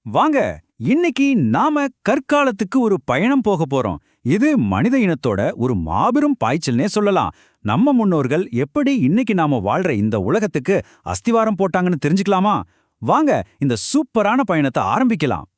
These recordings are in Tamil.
வாங்க, இன்னைக்கு நாம கற்காலத்துக்கு ஒரு பயணம் போக போறோம். இது மனித இனத்தோட ஒரு மாபெரும் பாய்ச்சல்னே சொல்லலாம். நம்ம முன்னோர்கள் எப்படி இன்னைக்கு நாம வாழ்ற இந்த உலகத்துக்கு அஸ்திவாரம் போட்டாங்கன்னு தெரிஞ்சுக்கலாமா? வாங்க, இந்த சூப்பரான பயணத்தை ஆரம்பிக்கலாம்.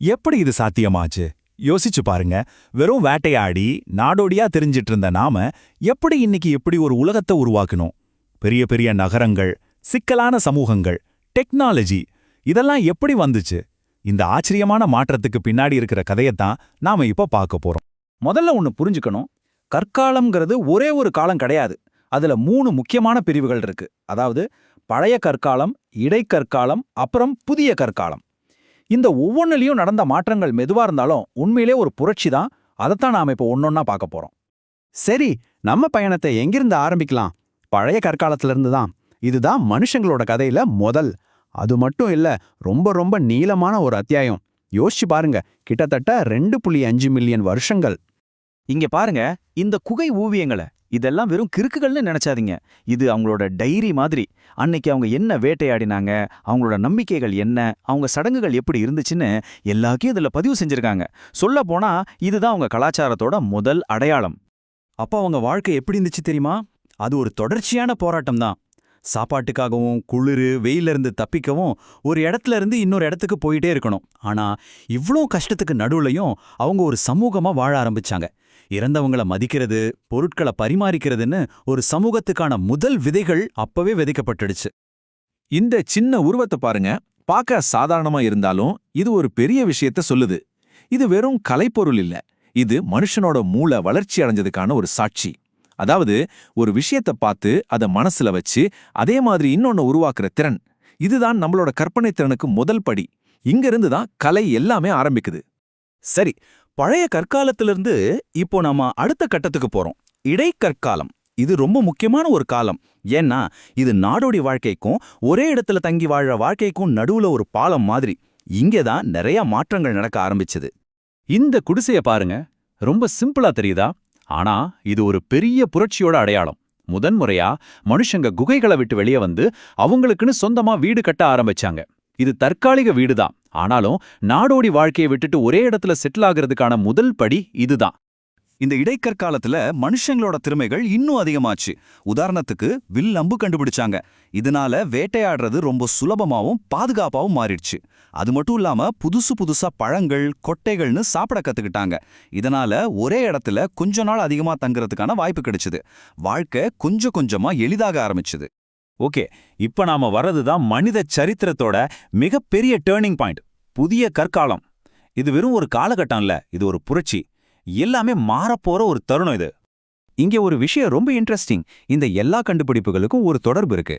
எப்படி இது சாத்தியமாச்சு? யோசிச்சு பாருங்க. வெறும் வேட்டையாடி நாடோடியா தெரிஞ்சிட்டு இருந்த நாம எப்படி இன்னைக்கு ஒரு உலகத்தை உருவாக்கணும்? பெரிய பெரிய நகரங்கள், சிக்கலான சமூகங்கள், டெக்னாலஜி இதெல்லாம் எப்படி வந்துச்சு? இந்த ஆச்சரியமான மாற்றத்துக்கு பின்னாடி இருக்கிற கதையத்தான் நாம இப்ப பார்க்க போறோம். முதல்ல ஒன்னு புரிஞ்சுக்கணும். கற்காலம்ங்கிறது ஒரே ஒரு காலம் கிடையாது. அதுல 3 முக்கியமான பிரிவுகள் இருக்கு. அதாவது பழைய கற்காலம், இடைக்கற்காலம், அப்புறம் புதிய கற்காலம். இந்த ஒவ்வொன்றிலையும் நடந்த மாற்றங்கள் மெதுவா இருந்தாலும் உண்மையிலே ஒரு புரட்சி தான். அதைத்தான் நாம இப்போ ஒன்னொன்னா பார்க்க போறோம். சரி, நம்ம பயணத்தை எங்கிருந்து ஆரம்பிக்கலாம்? பழைய கற்காலத்திலிருந்து தான். இதுதான் மனுஷங்களோட கதையில முதல். அது மட்டும் இல்ல, ரொம்ப ரொம்ப நீளமான ஒரு அத்தியாயம். யோசிச்சு பாருங்க, கிட்டத்தட்ட 2.5 மில்லியன் வருஷங்கள். இங்க பாருங்க, இந்த குகை ஓவியங்களை இதெல்லாம் வெறும் கிறுக்குகள்னு நினைச்சாதீங்க. இது அவங்களோட டைரி மாதிரி. அன்னைக்கு அவங்க என்ன வேட்டையாடினாங்க, அவங்களோட நம்பிக்கைகள் என்ன, அவங்க சடங்குகள் எப்படி இருந்துச்சுன்னு எல்லாத்தையும் இதுல பதிவு செஞ்சிருக்காங்க. சொல்ல போனா இதுதான் அவங்க கலாச்சாரத்தோட முதல் அடையாளம். அப்ப அவங்க வாழ்க்கை எப்படி இருந்துச்சு தெரியுமா? அது ஒரு தொடர்ச்சியான போராட்டம் தான். சாப்பாட்டுக்காகவும் குளிரு வெயிலிருந்து தப்பிக்கவும் ஒரு இடத்துல இருந்து இன்னொரு இடத்துக்கு போயிட்டே இருக்கணும். ஆனா இவ்ளோ கஷ்டத்துக்கு நடுவுலையும் அவங்க ஒரு சமூகமா வாழ ஆரம்பிச்சாங்க. இறந்தவங்களை மதிக்கிறது, பொருட்களை பரிமாறிக்கிறதுன்னு ஒரு சமூகத்துக்கான முதல் விதைகள் அப்பவே விதைக்கப்பட்டுடுச்சு. இந்த சின்ன உருவத்தை பாருங்க. பார்க்க சாதாரணமா இருந்தாலும் இது ஒரு பெரிய விஷயத்த சொல்லுது. இது வெறும் கலைப்பொருள் இல்ல, இது மனுஷனோட மூளை வளர்ச்சி அடைஞ்சதுக்கான ஒரு சாட்சி. அதாவது ஒரு விஷயத்தை பார்த்து அதை மனசுல வச்சு அதே மாதிரி இன்னொன்னு உருவாக்குற திறன். இதுதான் நம்மளோட கற்பனை திறனுக்கு முதல் படி. இங்கிருந்து தான் கலை எல்லாமே ஆரம்பிக்குது. சரி, பழைய கற்காலத்திலிருந்து இப்போ நாம அடுத்த கட்டத்துக்கு போறோம். இடைக்கற்காலம். இது ரொம்ப முக்கியமான ஒரு காலம். ஏன்னா இது நாடோடி வாழ்க்கைக்கும் ஒரே இடத்துல தங்கி வாழற வாழ்க்கைக்கும் நடுவுல ஒரு பாலம் மாதிரி. இங்கேதான் நிறைய மாற்றங்கள் நடக்க ஆரம்பிச்சது. இந்த குடிசைய பாருங்க, ரொம்ப சிம்பிளா தெரியுதா? ஆனா இது ஒரு பெரிய புரட்சியோட அடையாளம். முதன்முறையா மனுஷங்க குகைகளை விட்டு வெளியே வந்து அவங்களுக்குன்னு சொந்தமா வீடு கட்ட ஆரம்பிச்சாங்க. இது தற்காலிக வீடுதான், ஆனாலும் நாடோடி வாழ்க்கையை விட்டுட்டு ஒரே இடத்துல செட்டில் ஆகிறதுக்கான முதல் படி இதுதான். இந்த இடைக்கற்காலத்துல மனுஷங்களோட திறமைகள் இன்னும் அதிகமாச்சு. உதாரணத்துக்கு வில் அம்பு கண்டுபிடிச்சாங்க. இதனால வேட்டையாடுறது ரொம்ப சுலபமாவும் பாதுகாப்பாவும் மாறிடுச்சு. அது மட்டும் இல்லாம புதுசா பழங்கள், கொட்டைகள்னு சாப்பிட கத்துக்கிட்டாங்க. இதனால ஒரே இடத்துல கொஞ்ச நாள் அதிகமா தங்குறதுக்கான வாய்ப்பு கிடைச்சது. வாழ்க்கை கொஞ்சம் கொஞ்சமா எளிதாக ஆரம்பிச்சது. ஓகே, இப்ப நாம வர்றதுதான் மனித சரித்திரத்தோட மிகப்பெரிய டேர்னிங் பாயிண்ட், புதிய கற்காலம். இது வெறும் ஒரு காலகட்டம் இல்ல, இது ஒரு புரட்சி. எல்லாமே மாறப்போற ஒரு தருணம் இது. இங்கே ஒரு விஷயம் ரொம்ப இன்ட்ரெஸ்டிங். இந்த எல்லா கண்டுபிடிப்புகளுக்கும் ஒரு தொடர்பு இருக்கு.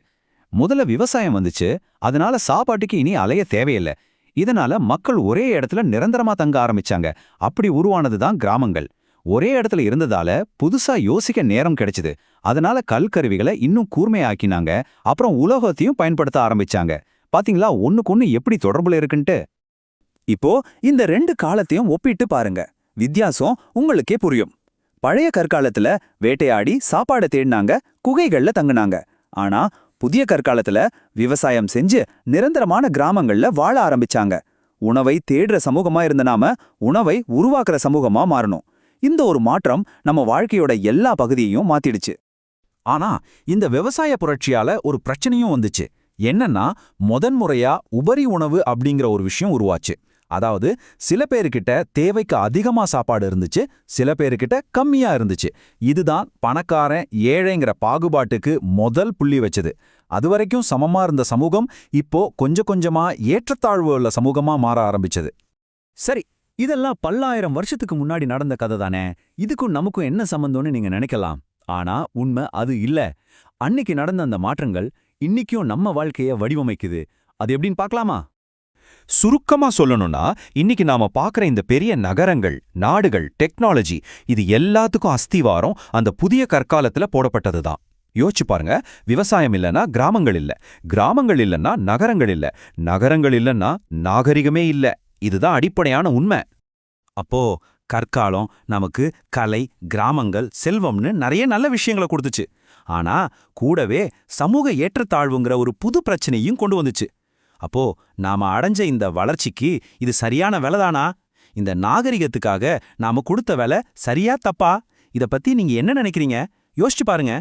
முதல்ல விவசாயம் வந்துச்சு. அதனால சாப்பாட்டுக்கு இனி அலைய தேவையில்லை. இதனால மக்கள் ஒரே இடத்துல நிரந்தரமா தங்க ஆரம்பிச்சாங்க. அப்படி உருவானதுதான் கிராமங்கள். ஒரே இடத்துல இருந்ததால புதுசா யோசிக்க நேரம் கிடைச்சது. அதனால கல்கருவிகளை இன்னும் கூர்மையாக்கினாங்க. அப்புறம் உலோகத்தையும் பயன்படுத்த ஆரம்பிச்சாங்க. பாத்தீங்களா ஒண்ணுக்கொன்னு எப்படி தொடர்புல இருக்குன்ட்டு? இப்போ இந்த 2 காலத்தையும் ஒப்பிட்டு பாருங்க. வித்தியாசம் உங்களுக்கே புரியும். பழைய கற்காலத்துல வேட்டையாடி சாப்பாடு தேடினாங்க, குகைகள்ல தங்குனாங்க. ஆனா புதிய கற்காலத்துல விவசாயம் செஞ்சு நிரந்தரமான கிராமங்கள்ல வாழ ஆரம்பிச்சாங்க. உணவை தேடுற சமூகமா இருந்த நாம உணவை உருவாக்குற சமூகமா மாறணும். இந்த ஒரு மாற்றம் நம்ம வாழ்க்கையோட எல்லா பகுதியையும் மாத்திடுச்சு. ஆனா இந்த விவசாய புரட்சியால ஒரு பிரச்சனையும் வந்துச்சு. என்னன்னா முதன்முறையா உபரி உணவு அப்படிங்கிற ஒரு விஷயம் உருவாச்சு. அதாவது சில பேருக்கிட்ட தேவைக்கு அதிகமா சாப்பாடு இருந்துச்சு, சில பேருக்கிட்ட கம்மியா இருந்துச்சு. இதுதான் பணக்காரன் ஏழைங்கிற பாகுபாட்டுக்கு முதல் புள்ளி வச்சது. அதுவரைக்கும் சமமா இருந்த சமூகம் இப்போ கொஞ்சம் கொஞ்சமா ஏற்றத்தாழ்வு உள்ள சமூகமா மாற ஆரம்பிச்சது. சரி, இதெல்லாம் பல்லாயிரம் வருஷத்துக்கு முன்னாடி நடந்த கதை தானே. இதுக்கும் நமக்கும் என்ன சம்பந்தம்னு நீங்க நினைக்கலாம். ஆனா உண்மை அது இல்ல. அன்னைக்கு நடந்த அந்த மாற்றங்கள் இன்னைக்கும் நம்ம வாழ்க்கைய வடிவமைக்குது. அது எப்படின்னு பார்க்கலாமா? சுருக்கமா சொல்லணும்னா, இன்னைக்கு நாம பார்க்குற இந்த பெரிய நகரங்கள், நாடுகள், டெக்னாலஜி இது எல்லாத்துக்கும் அஸ்திவாரம் அந்த புதிய கற்காலத்துல போடப்பட்டதுதான். யோசிச்சு பாருங்க, விவசாயம் இல்லைன்னா கிராமங்கள் இல்ல, கிராமங்கள் இல்லைன்னா நகரங்கள் இல்ல, நகரங்கள் இல்லைன்னா நாகரிகமே இல்ல. இதுதான் அடிப்படையான உண்மை. அப்போ கற்காலம் நமக்கு கலை, கிராமங்கள், செல்வம்னு நிறைய நல்ல விஷயங்களை கொடுத்துச்சு. ஆனா கூடவே சமூக ஏற்றத்தாழ்வுங்கிற ஒரு புது பிரச்சனையும் கொண்டு வந்துச்சு. அப்போ நாம அடைஞ்ச இந்த வளர்ச்சிக்கு இது சரியான விலைதானா? இந்த நாகரிகத்துக்காக நாம கொடுத்த விலை சரியா தப்பா? இத பத்தி நீங்க என்ன நினைக்கிறீங்க? யோசிச்சு பாருங்க.